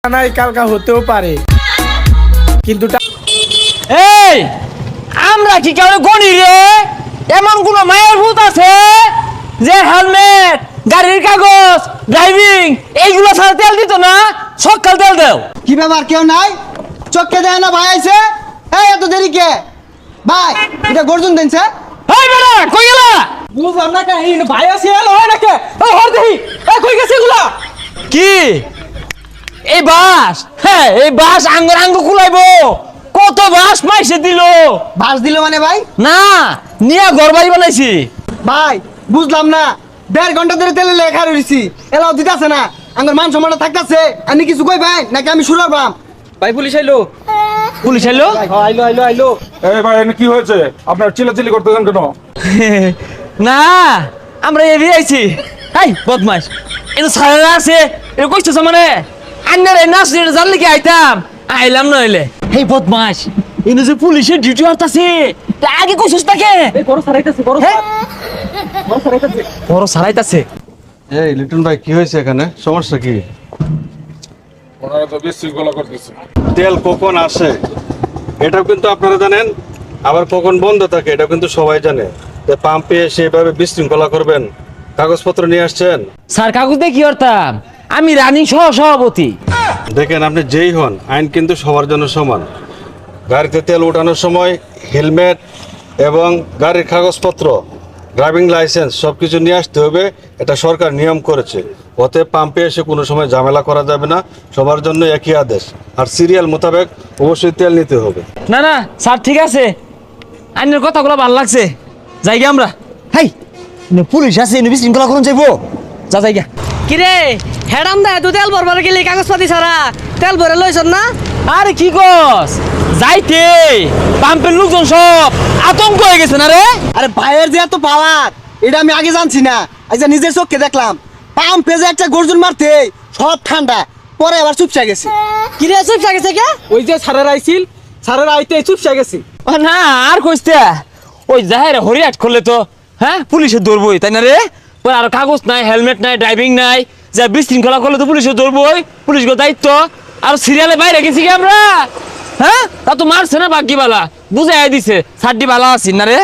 নাই কালকা হতেও পারে, কিন্তু এই আমরা কি কেউ গণি রে? এমন কোন মায়ের ভূত আছে যে হেলমেট, গাড়ির কাগজ, ড্রাইভিং এইগুলো ছাড়া তেল দিত না? সকাল তেল দাও। কি ব্যাপার, কেউ নাই? চোখকে দেয় না ভাই আইছে? এই এত দেরি কে ভাই? এটা গর্জন দিনছে। এই বেটা কই গেলা? বুঝলাম না কাহিনী ভাই আছে এলো হয় নাকি? ওই হর দেখি কই গেছে এগুলা? কি এই বাস? হ্যাঁ এই বাস আঙ্গুর আঙ্গুর কুলাইবো। কত বাস মাইসে দিল। বাস দিল মানে ভাই? না নিয়া ঘর বাড়ি বানাইছি। ভাই বুঝলাম না, 1.5 ঘন্টা ধরে তেলে লেখা রয়েছি, এলাও দিতেছে না। আমার মান সম্মানটা থাকতেছে, আমি কিছু কই ভাই নাকি আমি শুরু করবাম? ভাই পুলিশ আইলো। পুলিশ এলো? আইলো আইলো আইলো। এই ভাই এনে কি হয়েছে? আপনার চিল্লাচিল্লি করতেছেন কেন? না আমরা এভি আইছি। এই বদমাস এটা সারা আছে এটা কইছছ মানে আন্নার এই নাচ জানলে কি আইতাম? আইলাম নইলে। এই বদমাস ইনো যে পুলিশের ডিউটি হতাছে তা আগে কইছস তাকে? এই বড় সারাইতাছে বড় হ্যাঁ? বড় সারাইতাছে। বড় সারাইতাছে। এই লিটন ভাই কি হয়েছে এখানে? সমস্যা কি? ওনারা তো বিশৃঙ্খলা করতেছে। তেল কখন আসে এটাও কিন্তু আপনারা জানেন, আবার কখন বন্ধ থাকে এটাও কিন্তু সবাই জানে। তো পাম্পে এসে এভাবে বিশৃঙ্খলা করবেন? কাগজপত্র নিয়ে আসছেন? স্যার কাগজ দিয়ে কি করতাম? আমি রানিং সভাপতি। দেখেন আপনি যেই হন, আইন কিন্তু সবার জন্য সমান। গাড়িতে তেল ওঠানোর সময় হেলমেট এবং গাড়ির কাগজপত্র, ড্রাইভিং লাইসেন্স সব কিছু নিয়ে আসতে হবে, এটা সরকার নিয়ম করেছে। ওতে পাম্পে এসে কোনো সময় ঝামেলা করা যাবে না, সবার জন্য একই আদেশ। আর সিরিয়াল মোতাবেক অবশ্যই তেল নিতে হবে। না না স্যার ঠিক আছে, আইনের কথাগুলো ভালো লাগছে। যাই গে আমরা। হেই পুলিশ আছে এনে বিশৃঙ্খলা করুন যাইবো। যা যাই গা। কিরে হেডাম দা তুই তেল ভরবার গেলি কাগজপাতি ছাড়া তেল ভরে লইছন না? আরে কি কস? যাইতে পাম্পের লোকজন সব আতঙ্ক হয়ে গেছে না রে? আরে ভাইয়ের যে এত পাওয়ার এটা আমি আগে জানছি না, আজ নিজের চোখকে দেখলাম। পাম্পে যে একটা গর্জন মারতে সব ঠান্ডা, পরে আবার চুপসা গেছে। কিরে চুপ গেছে কে? ওই যে সারের আইছিল, সারের আইতে চুপসা গেছি। ও না আর কইতে ওই যাহের হরিয়াট করলে তো হ্যাঁ পুলিশে ধরবই তাই না রে? ওই আর কাগজ নাই, হেলমেট নাই, ড্রাইভিং নাই, যা বিশৃঙ্খলা করলে তো পুলিশে ধরবই। পুলিশ দায়িত্ব। আর সিরিয়ালে বাইরে গেছি কি আমরা? হ্যাঁ তা তো মারছে না বাকি বালা বুঝাই দিছে সাড্ডি বালা আছি না রে?